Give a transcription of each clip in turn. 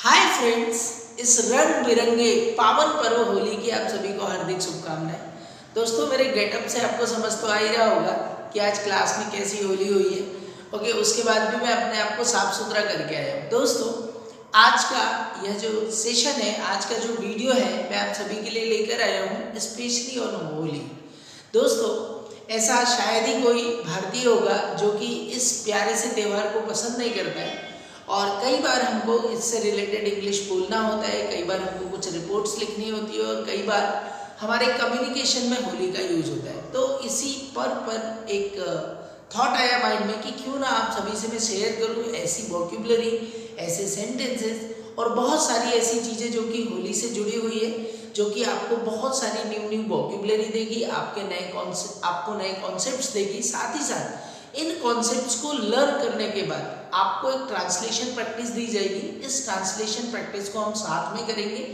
Hi friends, इस रंग बिरंगे पावन पर्व होली की आप सभी को हार्दिक शुभकामनाएं। दोस्तों, मेरे गेटअप से आपको समझ तो आ ही रहा होगा कि आज क्लास में कैसी होली हुई है। ओके, उसके बाद भी मैं अपने आप को साफ सुथरा करके आया हूँ। दोस्तों, आज का यह जो सेशन है, आज का जो वीडियो है, मैं आप सभी के लिए लेकर आया हूँ स्पेशली ऑन होली। दोस्तों, ऐसा शायद ही कोई भारतीय होगा जो कि इस प्यारे से त्यौहार को पसंद नहीं करता है। और कई बार हमको इससे रिलेटेड इंग्लिश बोलना होता है, कई बार हमको कुछ रिपोर्ट्स लिखनी होती है और कई बार हमारे कम्युनिकेशन में होली का यूज होता है। तो इसी पर एक थॉट आया माइंड में कि क्यों ना आप सभी से मैं शेयर करूं ऐसी वोकैबुलरी, ऐसे सेंटेंसेस और बहुत सारी ऐसी चीज़ें जो कि होली से जुड़ी हुई है, जो कि आपको बहुत सारी न्यू वोकैबुलरी देगी, आपको नए कॉन्सेप्ट्स देगी। साथ ही साथ इन कॉन्सेप्ट्स को लर्न करने के बाद आपको एक ट्रांसलेशन प्रैक्टिस दी जाएगी। इस ट्रांसलेशन प्रैक्टिस को हम साथ में करेंगे।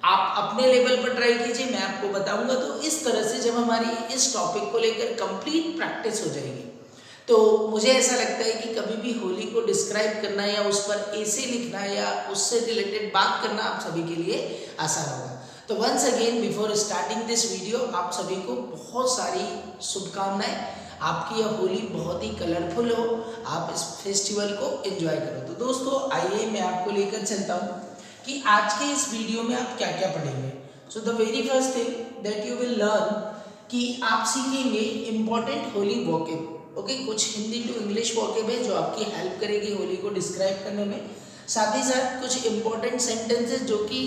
आप अपने लेवल पर ट्राई कीजिए, मैं आपको बताऊंगा। तो इस तरह से जब हमारी इस टॉपिक को लेकर कंप्लीट प्रैक्टिस हो जाएगी, तो मुझे ऐसा लगता है कि कभी भी होली को डिस्क्राइब करना या उस पर ऐसे लिखना या उससे रिलेटेड बात करना आप सभी के लिए आसान होगा। तो once again before starting this video, आप सभी को बहुत सारी शुभकामनाएं। आपकी यह होली बहुत ही कलरफुल हो, आप इस फेस्टिवल को एंजॉय करो। तो दोस्तों, आइए मैं आपको लेकर चलता हूँ कि आज के इस वीडियो में आप क्या क्या पढ़ेंगे। So the very first thing that you will learn कि आप सीखेंगे इम्पॉर्टेंट होली वोकैब। ओके, कुछ हिंदी टू इंग्लिश वोकैब है जो आपकी हेल्प करेगी होली को डिस्क्राइब करने में। साथ ही साथ कुछ इम्पॉर्टेंट सेंटेंसेस जो कि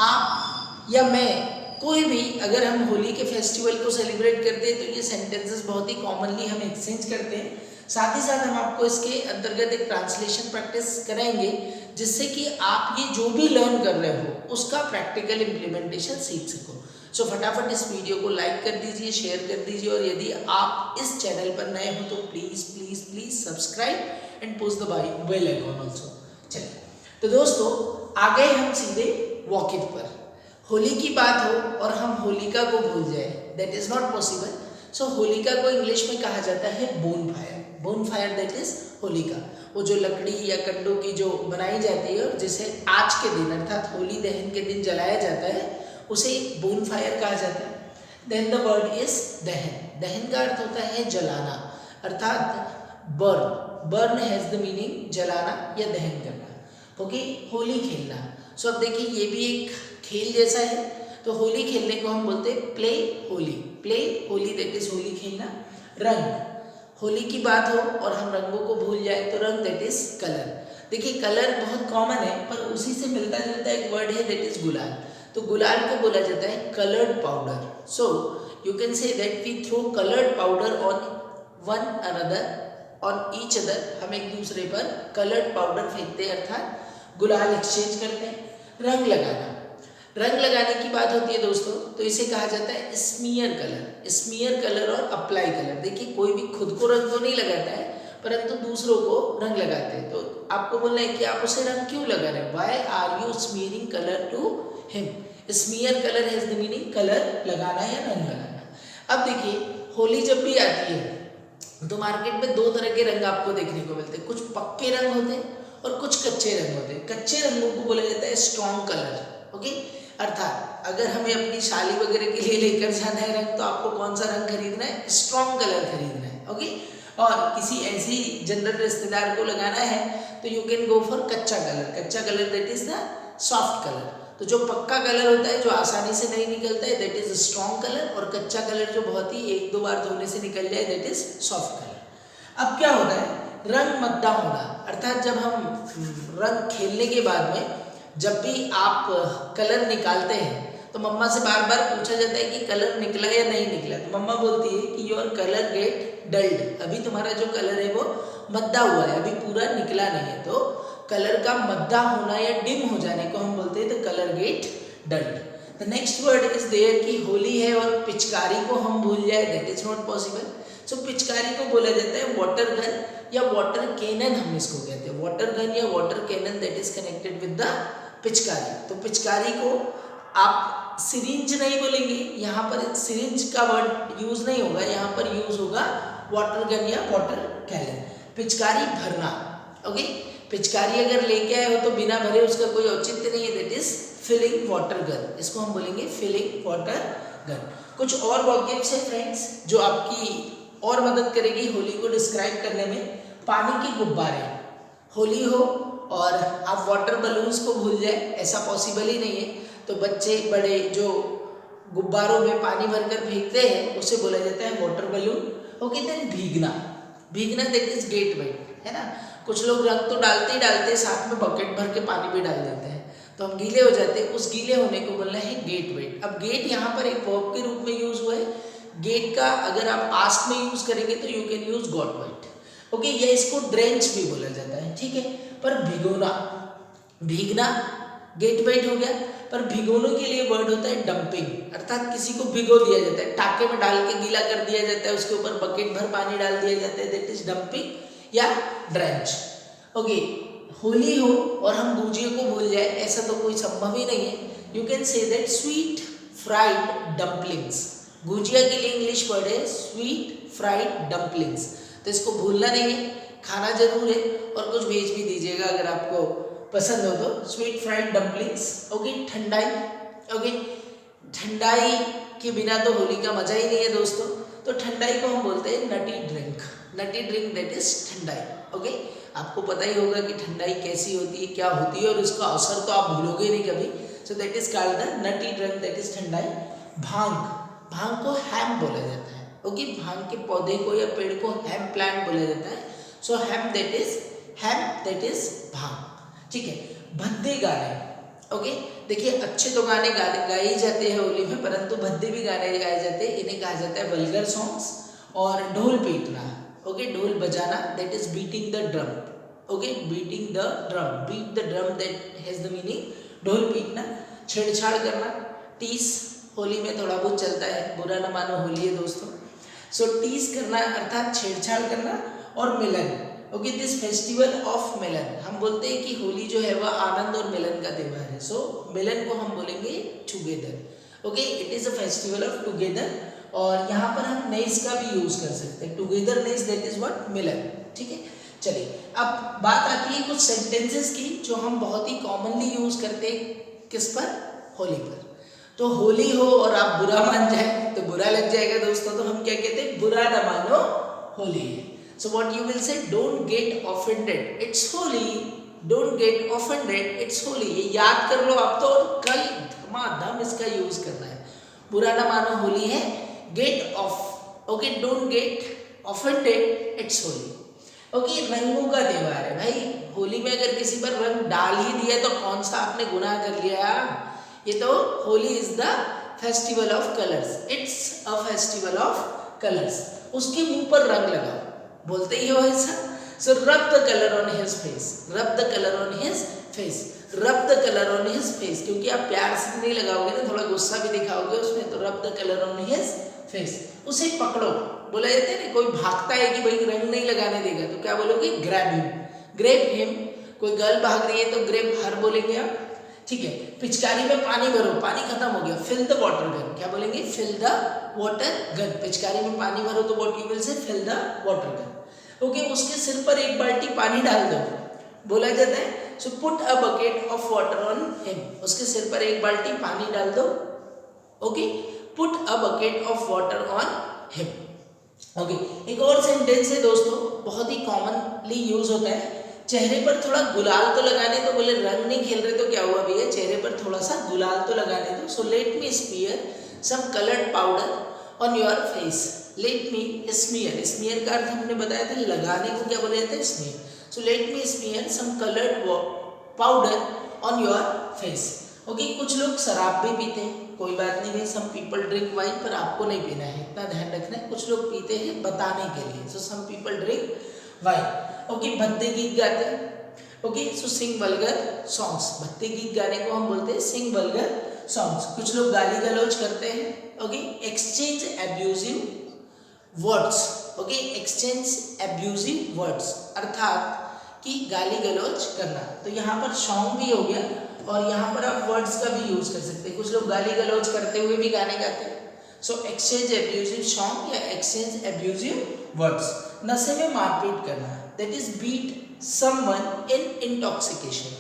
आप या मैं, कोई भी, अगर हम होली के फेस्टिवल को सेलिब्रेट करते हैं तो ये सेंटेंसेस बहुत ही कॉमनली हम एक्सचेंज करते हैं। साथ ही साथ हम आपको इसके अंतर्गत एक ट्रांसलेशन प्रैक्टिस कराएंगे, जिससे कि आप ये जो भी लर्न कर रहे हो उसका प्रैक्टिकल इम्प्लीमेंटेशन सीख सको। सो फटाफट इस वीडियो को लाइक कर दीजिए, शेयर कर दीजिए, और यदि आप इस चैनल पर नए हो तो please please please subscribe and push the bell icon also. चलिए, तो दोस्तों, आ गए हम सीधे वॉकिट पर। होली की बात हो और हम होलिका को भूल जाए, दैट इज नॉट पॉसिबल। सो होलिका को इंग्लिश में कहा जाता है bone fire. Bone fire that is Holika, वो जो लकड़ी या कंडों की जो बनाई जाती है और जिसे आज के दिन अर्थात होली दहन के दिन जलाया जाता है, उसे बोन फायर कहा जाता है। देन द वर्ड इज दहन। दहन का अर्थ होता है जलाना, अर्थात burn. Burn has the meaning जलाना या दहन करना। ओके, होली खेलना। सो अब देखिए, ये भी एक खेल जैसा है। तो होली खेलने को हम बोलते हैं play Holi. Play Holi that is Holi खेलना। रंग, होली की बात हो और हम रंगों को भूल जाए तो रंग दैट इज कलर। देखिए, कलर बहुत कॉमन है, पर उसी से मिलता जुलता एक वर्ड है दैट इज गुलाल। तो गुलाल को बोला जाता है coloured powder. So you can say that we throw coloured powder on one another, on each other. हम एक दूसरे पर कलर्ड पाउडर फेंकते हैं, अर्थात गुलाल एक्सचेंज करते हैं। रंग लगाना, रंग लगाने की बात होती है दोस्तों, तो इसे कहा जाता है स्मीयर कलर। स्मीयर कलर और अप्लाई कलर। देखिए, कोई भी खुद को रंग तो नहीं लगाता है, परंतु दूसरों को रंग लगाते हैं। तो आपको बोलना है कि आप उसे रंग क्यों लगा रहे हैं, why are you smearing colour to him. Smear colour has the meaning colour लगाना या रंग लगाना। अब देखिए, होली जब भी आती है तो मार्केट में दो तरह के रंग आपको देखने को मिलते हैं। कुछ पक्के रंग होते हैं और कुछ कच्चे रंग होते हैं। कच्चे रंगों को बोला जाता है स्ट्रॉन्ग कलर। ओके, अर्थात अगर हमें अपनी शाली वगैरह के लिए लेकर जाना है रंग, तो आपको कौन सा रंग खरीदना है, स्ट्रॉन्ग कलर खरीदना है। ओके, और किसी ऐसी जनरल रिश्तेदार को लगाना है तो यू कैन गो फॉर कच्चा कलर। कच्चा colour that is the soft colour. तो जो पक्का कलर होता है, जो आसानी से नहीं निकलता है, दैट इज स्ट्रॉन्ग कलर। और कच्चा कलर जो बहुत ही एक दो बार धोने से निकल जाए, दैट इज सॉफ्ट कलर। अब क्या होता है, रंग मद्दा होना, अर्थात जब हम रंग खेलने के बाद में जब भी आप कलर निकालते हैं तो मम्मा से बार बार पूछा जाता है कि कलर निकला या नहीं निकला। तो मम्मा बोलती है कि योर कलर गेट डल्ड, अभी तुम्हारा जो कलर है वो मद्दा हुआ है, अभी पूरा निकला नहीं है। तो कलर का मद्दा होना या डिम हो जाने को हम बोलते हैं the colour get dulled. The next word is there कि होली है और पिचकारी को हम भूल जाए, that is not possible. So पिचकारी को बोला जाता है वाटर गन या वाटर कैनन, हम इसको कहते हैं। वाटर गन या water cannon that is connected with the पिचकारी। तो पिचकारी को आप सिरिंज नहीं बोलेंगे, यहाँ पर सिरिंज का वर्ड यूज नहीं होगा, यहाँ पर यूज होगा वाटर गन या वाटर कैनन। पिचकारी भरना। ओके, पिचकारी अगर लेके आए हो तो बिना भरे उसका कोई औचित्य नहीं है, that is filling water gun, इसको हम बोलेंगे फिलिंग वाटर गन। कुछ और वोकैब्स है फ्रेंड्स जो आपकी और मदद करेगी होली को डिस्क्राइब करने में। पानी के गुब्बारे, होली हो और आप वाटर बलून्स को भूल जाए, ऐसा पॉसिबल ही नहीं है। तो बच्चे बड़े जो गुब्बारों में पानी भरकर फेंकते हैं उसे बोला जाता है वाटर बलून। ओके, देन भीगना, भीगना दैट इज गेट वेट, है ना। कुछ लोग रंग तो डालते ही डालते साथ में बकेट भर के पानी भी डाल देते हैं, तो हम गीले हो जाते हैं, उस गीले होने को बोलना है गेट वेट। अब गेट यहाँ पर एक वर्ब के रूप में यूज हुआ है। गेट का अगर आप पास्ट में यूज करेंगे तो you can use got wet. Okay, या इसको ड्रेंच भी बोला जाता है, ठीक है। पर भिगोना, भीगना गेट वेट हो गया, पर भिगोने के लिए वर्ड होता है डंपिंग, अर्थात किसी को भिगो दिया जाता है, टाके में डाल के गीला कर दिया जाता है, उसके ऊपर बकेट भर पानी डाल दिया जाता है, दैट इज डंपिंग या ड्रेंच। ओके, होली हो और हम गुजिया को भूल जाए ऐसा तो कोई संभव ही नहीं है। You can say that sweet fried dumplings, gujiya के लिए इंग्लिश वर्ड है स्वीट फ्राइड डम्पलिंग्स, तो इसको भूलना नहीं है, खाना जरूर है और कुछ भेज भी दीजिएगा अगर आपको पसंद हो तो। Sweet fried dumplings. ओके, ठंडाई, ओके, ठंडाई के बिना तो होली का मजा ही नहीं है दोस्तों, तो ठंडाई को हम बोलते हैं nutty drink, nutty drink that is thandai. Okay, आपको पता ही होगा कि ठंडाई कैसी होती है, क्या होती है, और इसका असर तो आप भूलोगे नहीं कभी, so that is called the nutty drink that is thandai. भांग, भांग को हैम बोला जाता है। ओके, भांग के पौधे को या पेड़ को हैम प्लांट बोला जाता है, सो हैम दैट इज भांग, ठीक है। भद्दे गाने, ओके, देखिए अच्छे तो गाने गाए ही जाते हैं होली में, परंतु भद्दे भी गाने गाए जाते हैं, इन्हें कहा जाता है वल्गर सॉन्ग्स। और ढोल पीटना, ओके, ढोल बजाना that is beating the drum, okay, beating the drum, beat the drum that has the meaning ढोल पीटना। छेड़छाड़ करना, टीस होली में थोड़ा बहुत चलता है, बुरा न मानो होली है दोस्तों, सो टीस करना अर्थात छेड़छाड़ करना। और मिलन, ओके, दिस फेस्टिवल ऑफ मिलन, हम बोलते हैं कि होली जो है वह आनंद और मिलन का त्यौहार है, सो मिलन को हम बोलेंगे together. Okay, it is a festival of together, और यहाँ पर हम नेस का भी यूज कर सकते हैं, togetherness that is what मिलन, ठीक है। चलिए, अब बात आती है कुछ सेंटेंसेस की जो हम बहुत ही कॉमनली यूज करते हैं, किस पर, होली पर। तो होली हो और आप बुरा मान जाए तो बुरा लग जाएगा दोस्तों, तो हम क्या कहते हैं, बुरा न मानो होली है। So what you will say, don't get offended, it's holy, don't get offended, it's holy, ये याद कर लो आप तो, और कल धमाधम इसका यूज करना है। बुरा ना मानो होली है, get off, okay, don't get offended, it's holy। Okay, रंगों का त्यौहार है भाई, होली में अगर किसी पर रंग डाल ही दिया तो कौन सा आपने गुनाह कर लिया, ये तो Holi is the festival of colours, it's a festival of colours. उसके मुंह पर रंग लगाओ, बोलते ही हो ऐसा, so rub the colour on his face, rub the colour on his face, rub the colour on his face, क्योंकि आप प्यार से नहीं लगाओगे ना, थोड़ा गुस्सा भी दिखाओगे उसमें, तो रब the colour on his face. उसे पकड़ो, बोला जाता है ना, कोई भागता है कि भाई रंग नहीं लगाने देगा तो क्या बोलोगे, ग्रैब हिम, ग्रैब हिम। कोई गर्ल भाग रही है तो ग्रैब हर बोलेंगे आप, ठीक है। पिचकारी में पानी भरो, पानी खत्म हो गया, फिल द वाटर गन, क्या बोलेंगे, फिल द वाटर गन। पिचकारी में पानी भरो तो what you will say, fill the water gun. Okay, उसके सिर पर एक बाल्टी पानी डाल दो, बोला जाता है, so put a bucket of water on him, उसके सिर पर एक बाल्टी पानी डाल दो। Okay, put a bucket of water on him. Okay, एक और सेंटेंस है दोस्तों, बहुत ही कॉमनली यूज होता है, चेहरे पर थोड़ा गुलाल तो लगाने दो, बोले रंग नहीं खेल रहे तो क्या हुआ भैया, चेहरे पर थोड़ा सा गुलाल तो लगाने दो, so let me smear some coloured powder on your face, let me smear, smear का अर्थ हमने बताया था, लगाने को क्या बोला जाता है, smear, so let me smear some coloured powder on your face. Okay, कुछ लोग शराब भी पीते हैं, कोई बात नहीं भाई, सम पीपल ड्रिंक वाइन, पर आपको नहीं पीना है, इतना ध्यान रखना है, कुछ लोग पीते हैं बताने के लिए, so some people drink wine. Okay, भद्दे गीत गाते हैं, okay, so sing vulgar songs, भद्दे गीत गाने को हम बोलते हैं सिंग वल्गर सॉन्ग्स। कुछ लोग गाली गलौज करते हैं, okay, exchange abusive words, okay, exchange abusive words अर्थात कि गाली गलौज करना, तो यहाँ पर सॉन्ग भी हो गया और यहाँ पर आप वर्ड्स का भी यूज कर सकते हैं, कुछ लोग गाली गलौज करते हुए भी गाने गाते हैं, सो एक्सचेंज एब्यूजिव सॉन्ग या एक्सचेंज एब्यूजिव वर्ड्स। नशे में मारपीट करना, that is beat someone in intoxication.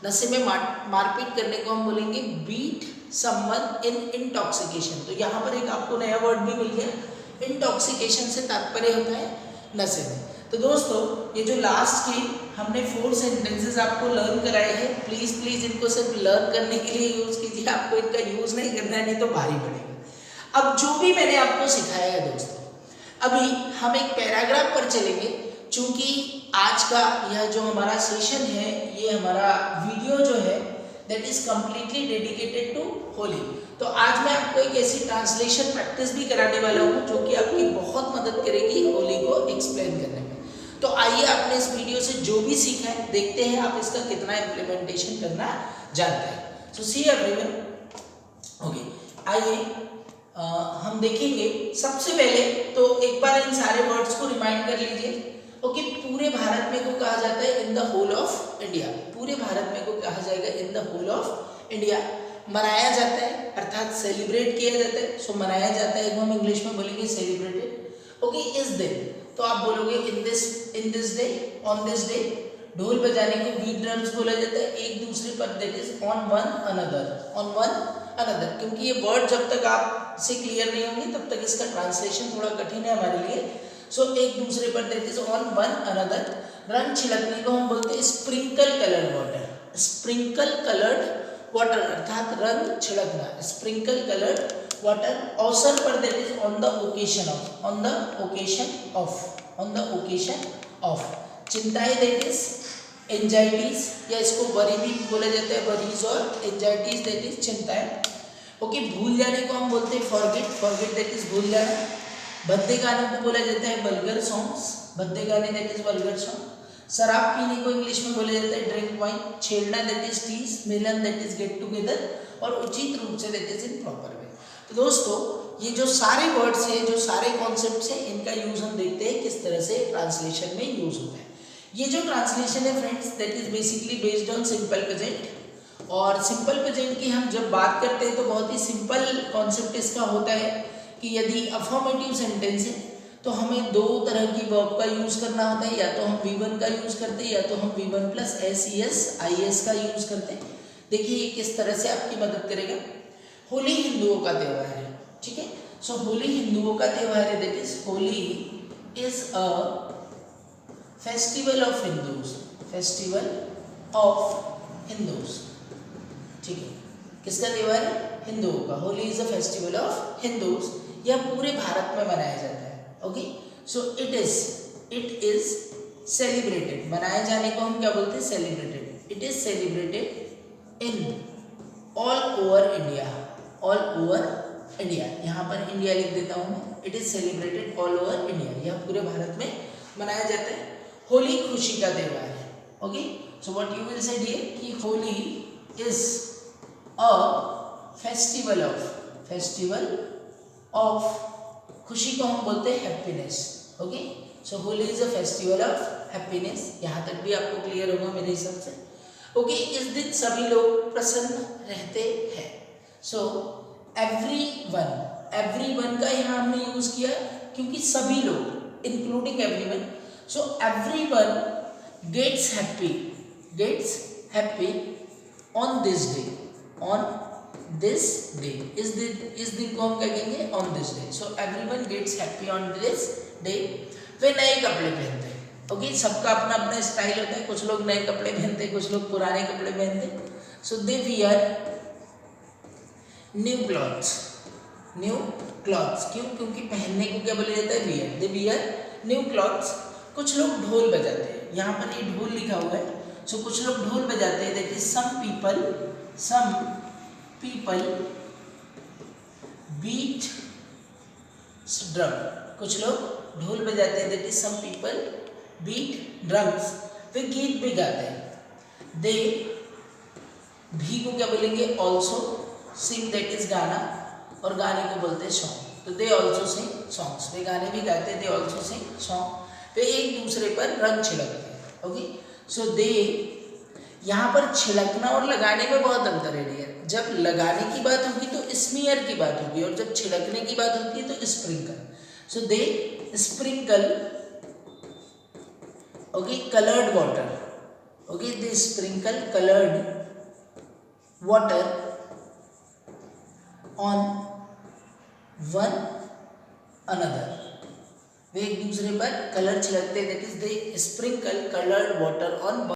नशे में मारपीट करने को हम बोलेंगे बीट समवन इन इंटॉक्सिकेशन। तो यहाँ पर एक आपको नया वर्ड भी मिल गया, इंटॉक्सिकेशन से तात्पर्य होता है नशे में। तो दोस्तों ये जो लास्ट की हमने 4 सेंटेंसेस आपको लर्न कराए हैं, प्लीज़ इनको सिर्फ लर्न करने के लिए यूज़ कीजिए, आपको इनका यूज़ नहीं करना है, नहीं तो भारी पड़ेगा। अब जो भी मैंने आपको सिखाया है दोस्तों, अभी हम एक पैराग्राफ पर चलेंगे। चूंकि आज का यह जो हमारा सेशन है, ये हमारा वीडियो जो है that is completely dedicated to Holi. तो आज मैं आपको एक ऐसी ट्रांसलेशन प्रैक्टिस भी कराने वाला हूँ जो कि आपकी बहुत मदद करेगी होली को एक्सप्लेन करने में। तो आइए आपने इस वीडियो से जो भी सीखा है, देखते हैं आप इसका कितना इम्प्लीमेंटेशन करना जानते हैं। सो सी एवरीवन, ओके, आइए हम देखेंगे। सबसे पहले तो एक बार इन सारे वर्ड्स को रिमाइंड कर लीजिए। ओके, पूरे भारत में को कहा जाता है in the whole of India. पूरे भारत में को कहा जाएगा in the whole of India. मनाया जाता है अर्थात सेलिब्रेट किया जाता है। सो मनाया जाता है हम इंग्लिश में बोलेंगे सेलिब्रेटेड। ओके, इस दिन तो आप बोलोगे in this day, on this day. ढोल बजाने को बीट ड्रम्स बोला जाता है, एक दूसरे पर, that is on one another, on one another. क्योंकि ये वर्ड जब तक आप से क्लियर नहीं होंगे तब तक इसका ट्रांसलेशन थोड़ा कठिन है हमारे लिए। सो एक दूसरे पर, that is on one another. रंग छिड़कने को हम बोलते हैं sprinkle coloured water. Sprinkle coloured water अर्थात रंग छिड़कना, स्प्रिंकल कलर्ड वाटर। अवसर पर, that is on the occasion of, on the occasion of, on the occasion of. चिंताएं, दैट इज एंजाइटीज, या इसको वरी भी बोला जाता है, वरीज और एंजाइटीज दैट इज चिंताएं। ओके, भूल जाने को हम बोलते हैं फॉरगेट, फॉरगेट दैट इज भूल जाना। भद्दे गानों को बोला जाता है वल्गर सॉन्ग्स, भद्दे गाने दैट इज वल्गर सॉन्ग। शराब पीने को इंग्लिश में बोला जाता है ड्रिंक वाइन। छेड़ना दैट इज टीज, मिलन दैट इज गेट टुगेदर, और उचित रूप से that is in proper way. तो दोस्तों ये जो सारे वर्ड्स हैं, जो सारे कॉन्सेप्ट्स हैं, इनका यूज हम देखते हैं किस तरह से ट्रांसलेशन में यूज होता है। ये जो ट्रांसलेशन है friends, that is basically based on simple present. और सिंपल प्रेजेंट की हम जब बात करते हैं तो बहुत ही सिंपल कॉन्सेप्ट इसका होता है कि यदि अफर्मेटिव सेंटेंस है तो हमें दो तरह की वर्ब का यूज़ करना होता है, या तो हम V1 का यूज़ करते हैं या तो हम V1 प्लस SES IS का यूज़ करते हैं। देखिए ये किस तरह से आपकी मदद करेगा। होली हिंदुओं का त्यौहार है, ठीक है। सो होली हिंदुओं का त्यौहार है, that is Holi is a festival of Hindus, festival of Hindus, ठीक है। किसका त्यौहार है? हिंदुओं का। Holi is a festival of Hindus. यह पूरे भारत में मनाया जाता है। Okay, so it is celebrated. मनाए जाने को हम क्या बोलते हैं? Celebrated. It is celebrated in all over India, all over India. यहाँ पर इंडिया लिख देता हूँ मैं। It is celebrated all over India, यह पूरे भारत में मनाया जाता है। होली खुशी का त्यौहार है। Okay, so what you will say dear कि Holi is a festival of खुशी को हम बोलते हैं happiness. Okay, so Holi is a festival of happiness. यहाँ तक भी आपको क्लियर होगा मेरे हिसाब से। ओके, इस दिन सभी लोग प्रसन्न रहते हैं। सो एवरीवन का यहाँ हमने यूज किया क्योंकि सभी लोग, including everyone. So everyone gets happy on this day, on this day. इस दिन को हम क्या कहेंगे? On this day. So everyone gets happy on this day. वे नए कपड़े पहनते हैं। ओके, सबका अपना अपना स्टाइल होता है। कुछ लोग नए कपड़े पहनते हैं, कुछ लोग पुराने कपड़े पहनते हैं। So they wear new clothes, new clothes. क्यों? क्योंकि पहनने को क्या बोला जाता है? Wear. They wear new clothes. कुछ लोग ढोल बजाते हैं। यहाँ पर ये ढोल लिखा हुआ है। सो कुछ लोग ढोल बजाते हैं, that is some people beat drum. कुछ लोग ढोल बजाते हैं, that is some people beat drums. वे गीत भी गाते हैं। दे भी को क्या बोलेंगे? ऑल्सो सिंग, दैट इज गाना, और गाने को बोलते हैं सॉन्ग। तो दे ऑल्सो सिंग सॉन्ग्स। वे गाने भी गाते हैं, दे ऑल्सो सिंग सॉन्ग। वे एक दूसरे पर रंग छिड़कते हैं। ओके, सो दे, यहाँ पर छिड़कना और लगाने में बहुत अंतर है डियर। जब लगाने की बात होगी तो स्मीयर की बात होगी, और जब छिड़कने की बात होती है तो sprinkle. So they sprinkle okay, colored water. Okay, they sprinkle colored water on one another. वे एक दूसरे पर कलर छिड़कते, that is they sprinkle coloured water on